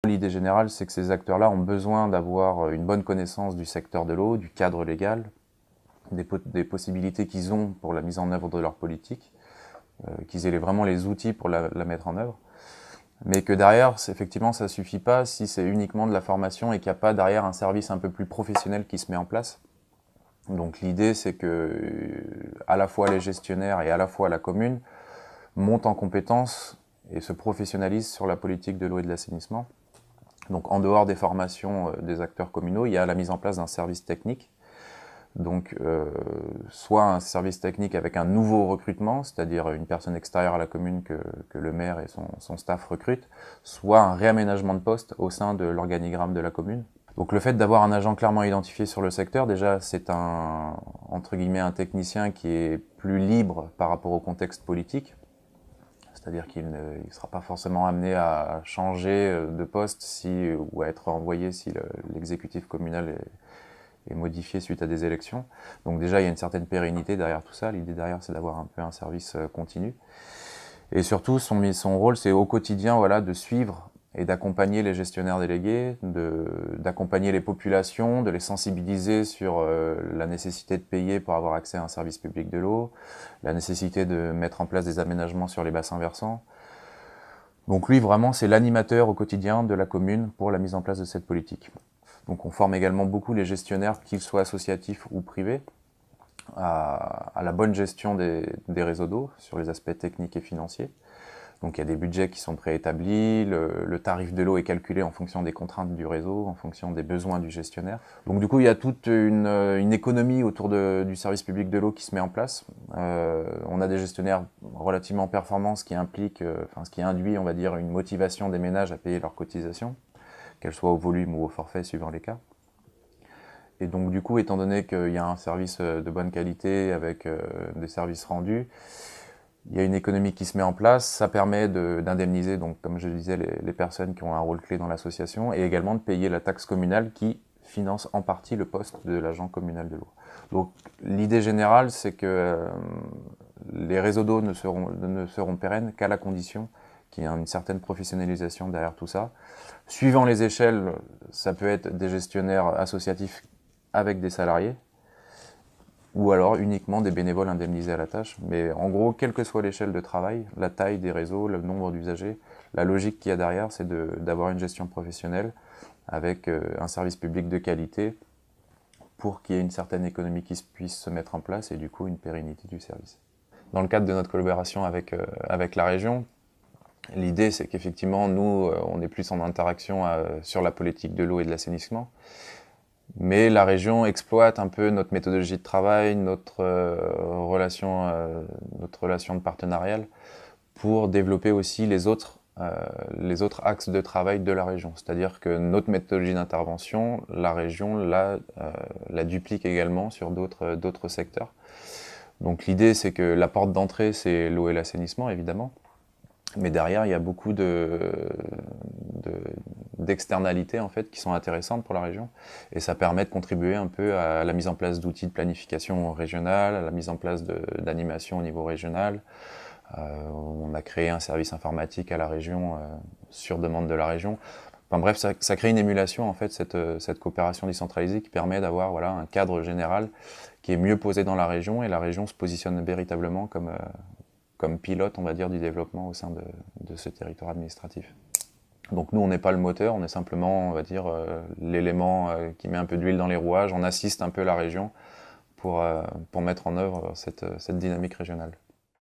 L'idée générale, c'est que ces acteurs-là ont besoin d'avoir une bonne connaissance du secteur de l'eau, du cadre légal, des possibilités qu'ils ont pour la mise en œuvre de leur politique, qu'ils aient vraiment les outils pour la mettre en œuvre. Mais que derrière, effectivement, ça ne suffit pas si c'est uniquement de la formation et qu'il n'y a pas derrière un service un peu plus professionnel qui se met en place. Donc l'idée, c'est que à la fois les gestionnaires et à la fois la commune montent en compétences et se professionnalisent sur la politique de l'eau et de l'assainissement. Donc en dehors des formations des acteurs communaux, il y a la mise en place d'un service technique. Donc soit un service technique avec un nouveau recrutement, c'est-à-dire une personne extérieure à la commune que le maire et son staff recrutent, soit un réaménagement de poste au sein de l'organigramme de la commune. Donc le fait d'avoir un agent clairement identifié sur le secteur, déjà c'est entre guillemets un technicien qui est plus libre par rapport au contexte politique. C'est-à-dire qu'il ne sera pas forcément amené à changer de poste ou à être envoyé si l'exécutif communal est modifié suite à des élections. Donc déjà, il y a une certaine pérennité derrière tout ça. L'idée derrière, c'est d'avoir un peu un service continu. Et surtout, son rôle, c'est au quotidien de suivre et d'accompagner les gestionnaires délégués, d'accompagner les populations, de les sensibiliser sur la nécessité de payer pour avoir accès à un service public de l'eau, la nécessité de mettre en place des aménagements sur les bassins versants. Donc lui, vraiment, c'est l'animateur au quotidien de la commune pour la mise en place de cette politique. Donc on forme également beaucoup les gestionnaires, qu'ils soient associatifs ou privés, à la bonne gestion des réseaux d'eau sur les aspects techniques et financiers. Donc il y a des budgets qui sont préétablis, le tarif de l'eau est calculé en fonction des contraintes du réseau, en fonction des besoins du gestionnaire. Donc du coup il y a toute une économie autour du service public de l'eau qui se met en place. On a des gestionnaires relativement performants, ce qui induit, on va dire, une motivation des ménages à payer leurs cotisations, qu'elles soient au volume ou au forfait suivant les cas. Et donc du coup, étant donné qu'il y a un service de bonne qualité avec des services rendus, il y a une économie qui se met en place, ça permet d'indemniser, donc comme je le disais, les personnes qui ont un rôle clé dans l'association, et également de payer la taxe communale qui finance en partie le poste de l'agent communal de l'eau. Donc l'idée générale, c'est que les réseaux d'eau ne seront pérennes qu'à la condition qu'il y ait une certaine professionnalisation derrière tout ça. Suivant les échelles, ça peut être des gestionnaires associatifs avec des salariés, ou alors uniquement des bénévoles indemnisés à la tâche. Mais en gros, quelle que soit l'échelle de travail, la taille des réseaux, le nombre d'usagers, la logique qu'il y a derrière, c'est d'avoir une gestion professionnelle avec un service public de qualité pour qu'il y ait une certaine économie qui puisse se mettre en place et du coup une pérennité du service. Dans le cadre de notre collaboration avec la région, l'idée c'est qu'effectivement nous, on est plus en interaction sur la politique de l'eau et de l'assainissement. Mais la région exploite un peu notre méthodologie de travail, notre relation de partenariat pour développer aussi les autres axes de travail de la région. C'est-à-dire que notre méthodologie d'intervention, la région la duplique également sur d'autres secteurs. Donc l'idée, c'est que la porte d'entrée, c'est l'eau et l'assainissement, évidemment. Mais derrière, il y a beaucoup d'externalités en fait, qui sont intéressantes pour la région. Et ça permet de contribuer un peu à la mise en place d'outils de planification régionale, à la mise en place d'animation au niveau régional. On a créé un service informatique à la région sur demande de la région. Enfin bref, ça crée une émulation, en fait, cette coopération décentralisée qui permet d'avoir un cadre général qui est mieux posé dans la région, et la région se positionne véritablement comme pilote, on va dire, du développement au sein de ce territoire administratif. Donc nous, on n'est pas le moteur, on est simplement, on va dire, l'élément qui met un peu d'huile dans les rouages. On assiste un peu la région pour mettre en œuvre cette dynamique régionale.